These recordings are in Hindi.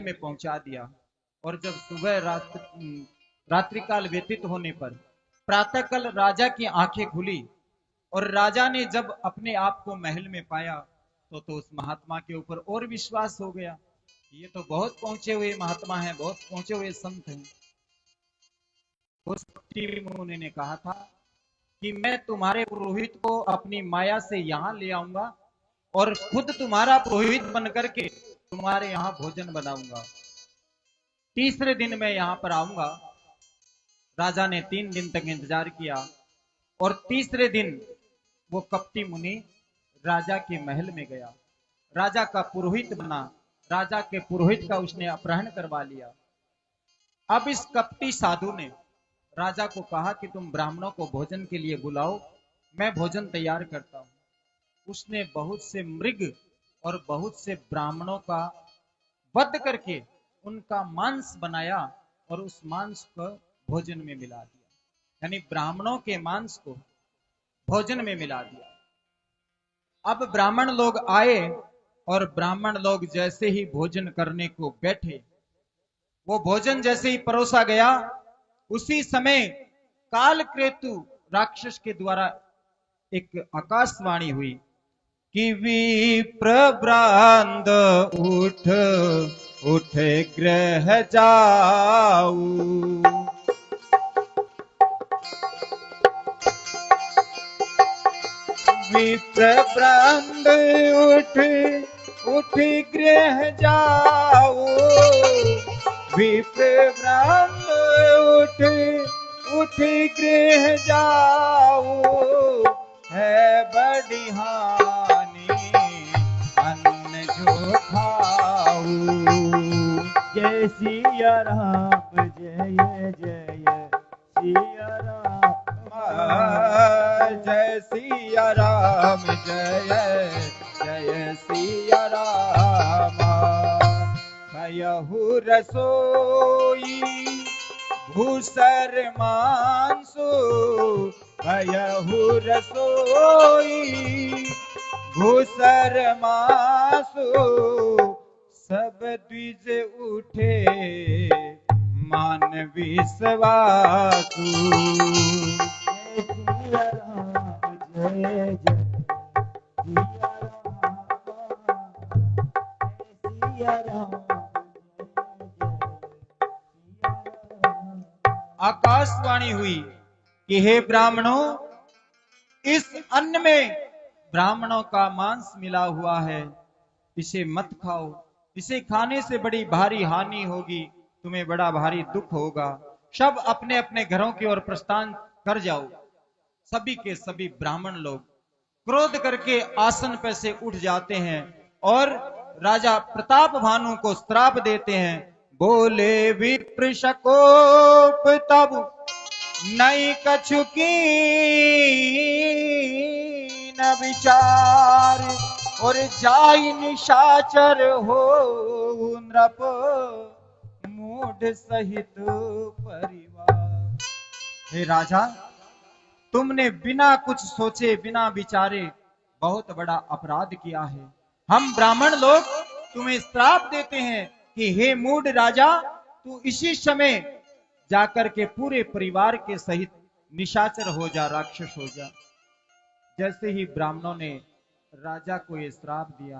में पहुंचा दिया। और जब सुबह रात्रि काल व्यतीत होने पर प्रातःकाल राजा की आंखें खुली और राजा ने जब अपने आप को महल में पाया तो उस महात्मा के ऊपर और विश्वास हो गया। ये तो बहुत पहुंचे हुए महात्मा हैं, बहुत पहुंचे हुए संत हैं। उस मुनि ने कहा था कि मैं तुम्हारे पुरोहित को अपनी माया से यहाँ ले आऊंगा और खुद तुम्हारा पुरोहित बनकर के तुम्हारे यहाँ भोजन बनाऊंगा। तीसरे दिन मैं यहाँ पर आऊंगा। राजा ने 3 दिन तक इंतजार किया और तीसरे दिन वो कपटी मुनि राजा के महल में गया, राजा का पुरोहित बना, राजा के पुरोहित का उसने अपहरण करवा लिया। अब इस कपटी साधु ने राजा को कहा कि तुम ब्राह्मणों को भोजन के लिए बुलाओ, मैं भोजन तैयार करता हूं। उसने बहुत से मृग और बहुत से ब्राह्मणों का वध करके उनका मांस बनाया और उस मांस को भोजन में मिला दिया, यानी ब्राह्मणों के मांस को भोजन में मिला दिया। अब ब्राह्मण लोग आए और ब्राह्मण लोग जैसे ही भोजन करने को बैठे, वो भोजन जैसे ही परोसा गया, उसी समय काल क्रेतु राक्षस के द्वारा एक आकाशवाणी हुई कि विप्रभ्रांत उठ उठ ग्रह जाऊ। विप्रभ्रांत उठ उठ गृह जाओ, विप्रभ्रांत उठ उठ गृह जाओ, है बड़ी हानि अन्न जो खाऊ। जय सिया राम जय जय सिया राम, जय सिया राम जय जय सिया राम। खयहु रसोई भूसर मांसो, खयहु रसोई भूसर मांसो, सब द्विज उठे मान विश्वासु। जय सिया राम जय जय सिया राम, जय सिया राम आकाशवाणी हुई कि हे ब्राह्मणों, इस अन्न में ब्राह्मणों का मांस मिला हुआ है, इसे मत खाओ, इसे खाने से बड़ी भारी हानि होगी, तुम्हें बड़ा भारी दुख होगा। सब अपने अपने घरों की ओर प्रस्थान कर जाओ। सभी के सभी ब्राह्मण लोग क्रोध करके आसन पर से उठ जाते हैं और राजा प्रताप भानु को श्राप देते हैं। बोले विप्र शकोप तब नहीं कछु की न विचार, और जाई निशाचर हो नृप मूढ़ सहित परिवार। हे राजा, तुमने बिना कुछ सोचे बिना विचारे बहुत बड़ा अपराध किया है। हम ब्राह्मण लोग तुम्हें श्राप देते हैं कि हे मूढ़ राजा, तू इसी समय जाकर के पूरे परिवार के सहित निशाचर हो जा, राक्षस हो जा। जैसे ही ब्राह्मणों ने राजा को यह श्राप दिया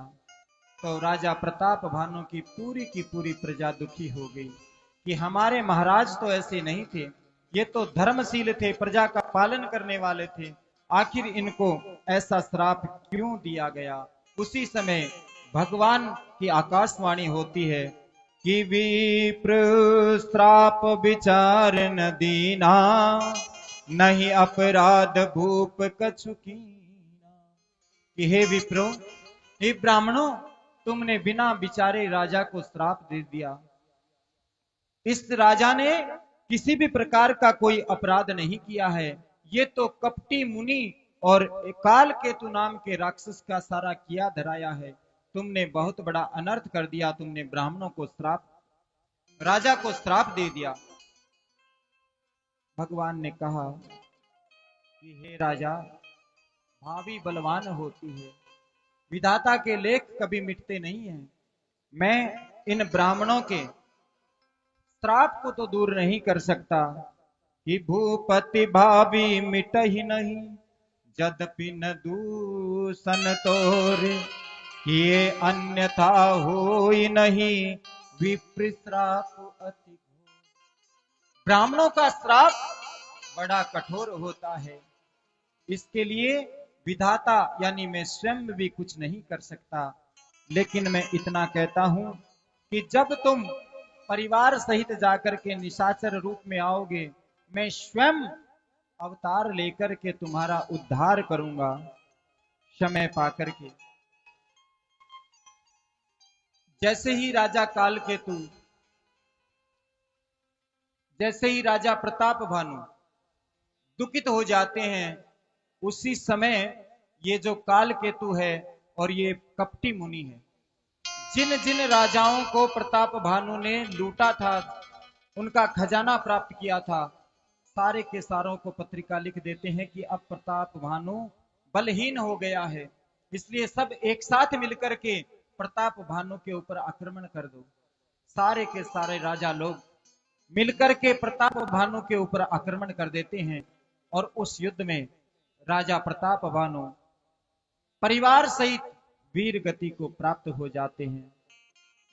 तो राजा प्रताप भानु की पूरी प्रजा दुखी हो गई कि हमारे महाराज तो ऐसे नहीं थे, ये तो धर्मशील थे, प्रजा का पालन करने वाले थे, आखिर इनको ऐसा श्राप क्यों दिया गया। उसी समय भगवान की आकाशवाणी होती है कि विप्र श्राप विचार न दीना, नहीं अपराध भूप कछु कीना। कि हे विप्रो, हे ब्राह्मणों, तुमने बिना विचारे राजा को श्राप दे दिया। इस राजा ने किसी भी प्रकार का कोई अपराध नहीं किया है, ये तो कपटी मुनि और काल केतु नाम के राक्षस का सारा किया धराया है। तुमने बहुत बड़ा अनर्थ कर दिया, तुमने ब्राह्मणों को श्राप, राजा को श्राप दे दिया। भगवान ने कहा कि हे राजा, भावी बलवान होती है, विधाता के लेख कभी मिटते नहीं हैं। मैं इन ब्राह्मणों के श्राप को तो दूर नहीं कर सकता कि भूपति भावी मिट ही नहीं, यद्यपि न दूषण तोरे, किए अन्यथा होई नहीं, विप्र श्राप अति घोर। ब्राह्मणों का श्राप बड़ा कठोर होता है, इसके लिए विधाता यानी मैं स्वयं भी कुछ नहीं कर सकता। लेकिन मैं इतना कहता हूं कि जब तुम परिवार सहित जाकर के निशाचर रूप में आओगे, मैं स्वयं अवतार लेकर के तुम्हारा उद्धार करूंगा समय पाकर के। जैसे ही राजा कालकेतु, जैसे ही राजा प्रताप भानु दुखित हो जाते हैं, उसी समय ये जो कालकेतु है और ये कपटी मुनि है, जिन जिन राजाओं को प्रताप भानु ने लूटा था, उनका खजाना प्राप्त किया था, सारे के सारों को पत्रिका लिख देते हैं कि अब प्रताप भानु बलहीन हो गया है, इसलिए सब एक साथ मिलकर के प्रताप भानु के ऊपर आक्रमण कर दो। सारे के सारे राजा लोग मिलकर के प्रताप भानु के ऊपर आक्रमण कर देते हैं और उस युद्ध में राजा प्रताप भानु परिवार सहित वीर गति को प्राप्त हो जाते हैं।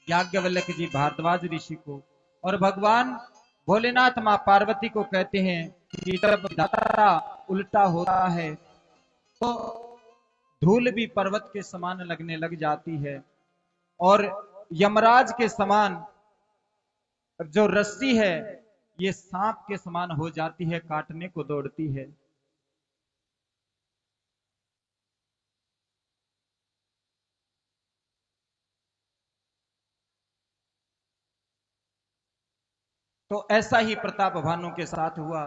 याज्ञवल्क्य जी भारद्वाज ऋषि को और भगवान भोलेनाथ मां पार्वती को कहते हैं कि जब दाता उल्टा होता है तो धूल भी पर्वत के समान लगने लग जाती है और यमराज के समान जो रस्सी है ये सांप के समान हो जाती है, काटने को दौड़ती है। तो ऐसा ही प्रताप भानु के साथ हुआ।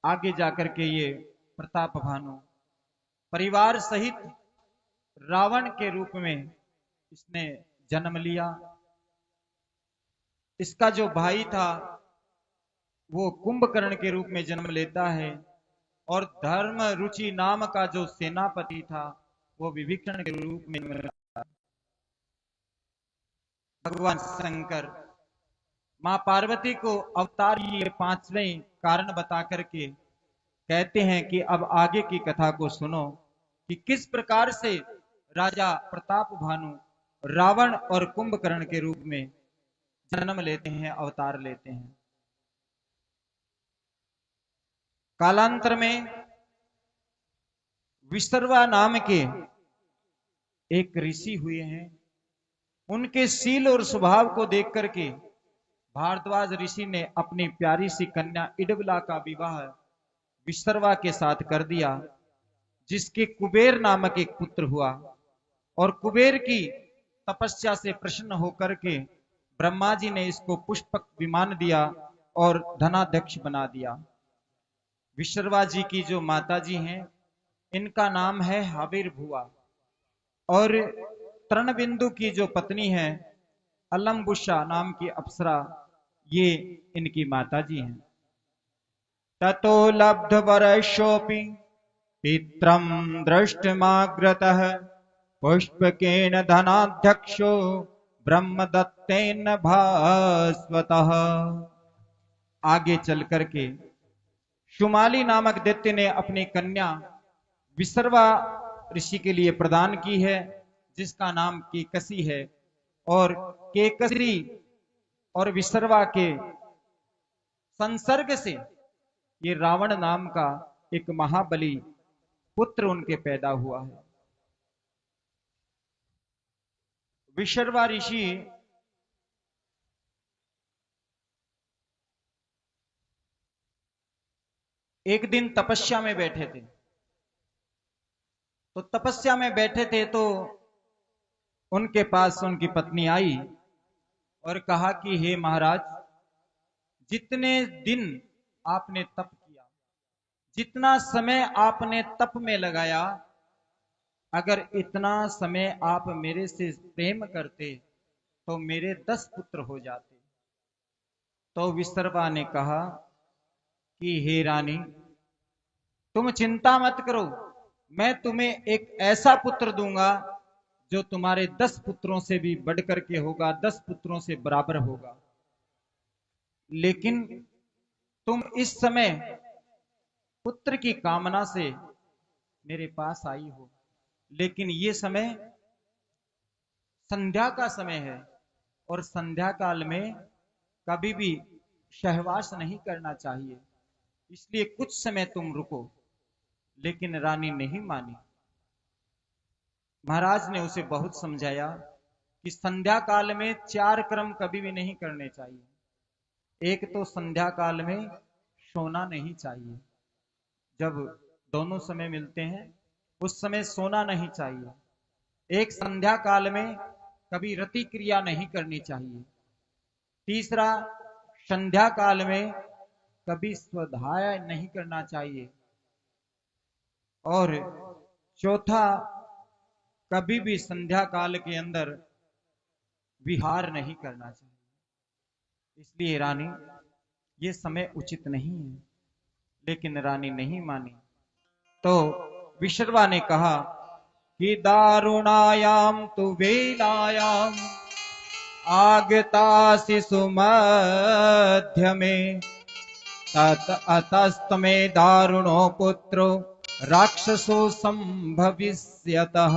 आगे जाकर के ये प्रताप भानु परिवार सहित रावण के रूप में इसने जन्म लिया। इसका जो भाई था वो कुंभकर्ण के रूप में जन्म लेता है और धर्म रुचि नाम का जो सेनापति था वो विभीषण के रूप में जन्म लेता है। भगवान शंकर मां पार्वती को अवतार ये पांचवें कारण बता करके कहते हैं कि अब आगे की कथा को सुनो कि किस प्रकार से राजा प्रताप भानु रावण और कुंभकर्ण के रूप में जन्म लेते हैं, अवतार लेते हैं। कालांतर में विसर्वा नाम के एक ऋषि हुए हैं। उनके शील और स्वभाव को देख करके भारद्वाज ऋषि ने अपनी प्यारी सी कन्या इडबला का विवाह विसर्वा के साथ कर दिया, जिसके कुबेर नामक एक पुत्र हुआ। और कुबेर की तपस्या से प्रसन्न होकर के ब्रह्मा जी ने इसको पुष्पक विमान दिया और धनाध्यक्ष बना दिया। विसर्वा जी की जो माता जी हैं, इनका नाम है हाविर्भुआ और तृणबिंदु की जो पत्नी है अलम्बुषा नाम की अप्सरा, ये इनकी माता जी हैं। ततो लब्ध वर्षोपि पित्रम दृष्टमाग्रतः पुष्पकेन धनाध्यक्षो ब्रह्मदत्तेन भास्वतः। आगे चल करके शुमाली नामक दैत्य ने अपनी कन्या विसर्वा ऋषि के लिए प्रदान की है, जिसका नाम केकसी है। और केकसी और विसर्वा के संसर्ग से ये रावण नाम का एक महाबली पुत्र उनके पैदा हुआ है। विसर्वा ऋषि एक दिन तपस्या में बैठे थे। तो तपस्या में बैठे थे तो उनके पास उनकी पत्नी आई और कहा कि हे महाराज, जितने दिन आपने तप किया, जितना समय आपने तप में लगाया, अगर इतना समय आप मेरे से प्रेम करते तो मेरे 10 पुत्र हो जाते। तो विसर्वा ने कहा कि हे रानी, तुम चिंता मत करो, मैं तुम्हें एक ऐसा पुत्र दूंगा जो तुम्हारे 10 पुत्रों से भी बढ़कर के होगा, 10 पुत्रों से बराबर होगा। लेकिन तुम इस समय पुत्र की कामना से मेरे पास आई हो, लेकिन ये समय संध्या का समय है और संध्या काल में कभी भी सहवास नहीं करना चाहिए, इसलिए कुछ समय तुम रुको। लेकिन रानी नहीं मानी। महाराज ने उसे बहुत समझाया कि संध्या काल में 4 कर्म कभी भी नहीं करने चाहिए। एक तो संध्या काल में सोना नहीं चाहिए, जब दोनों समय मिलते हैं उस समय सोना नहीं चाहिए। एक संध्या काल में कभी रति क्रिया नहीं करनी चाहिए। तीसरा, संध्या काल में कभी स्वाध्याय नहीं करना चाहिए। और चौथा, कभी भी संध्या काल के अंदर विहार नहीं करना चाहिए। इसलिए रानी, ये समय उचित नहीं है। लेकिन रानी नहीं मानी। तो विशर्वा ने कहा कि दारुणायाम तु वेलायाम आगतासि सुमध्य में तत अतस्तमे दारुणो पुत्रो राक्षसो संभविष्यतः।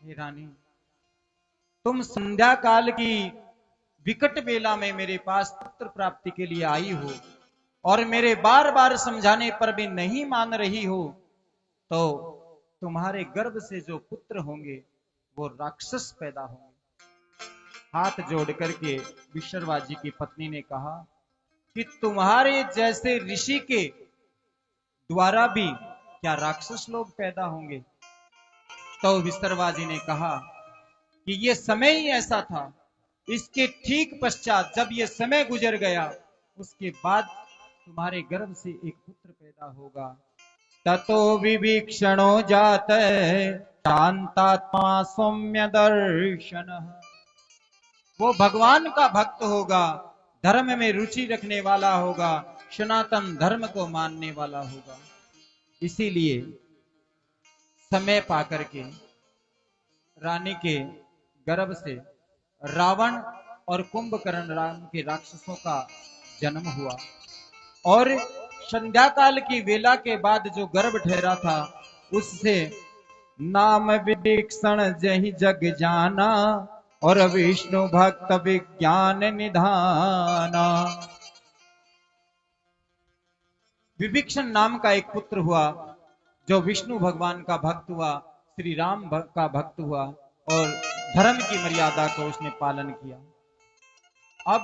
हे रानी, तुम संध्या काल की विकट बेला में मेरे पास पुत्र प्राप्ति के लिए आई हो और मेरे बार बार समझाने पर भी नहीं मान रही हो, तो तुम्हारे गर्भ से जो पुत्र होंगे वो राक्षस पैदा होंगे। हाथ जोड़ करके विशर्वा जी की पत्नी ने कहा कि तुम्हारे जैसे ऋषि के द्वारा भी क्या राक्षस लोग पैदा होंगे? तो विशर्वा जी ने कहा कि ये समय ही ऐसा था, इसके ठीक पश्चात जब ये समय गुजर गया उसके बाद तुम्हारे गर्भ से एक पुत्र पैदा होगा। ततो विभीक्षणो जाते शांतात्मा सौम्य दर्शन। वो भगवान का भक्त होगा, धर्म में रुचि रखने वाला होगा, सनातन धर्म को मानने वाला होगा। इसीलिए समय पाकर के रानी के गर्भ से रावण और कुंभकर्ण नाम के राक्षसों का जन्म हुआ। और संध्या काल की वेला के बाद जो गर्भ ठहरा था उससे नाम विदीक्षण जहि जग जाना और विष्णु भक्त विज्ञान निधाना। विभीषण नाम का एक पुत्र हुआ जो विष्णु भगवान का भक्त हुआ, श्री राम का भक्त हुआ और धर्म की मर्यादा को उसने पालन किया। अब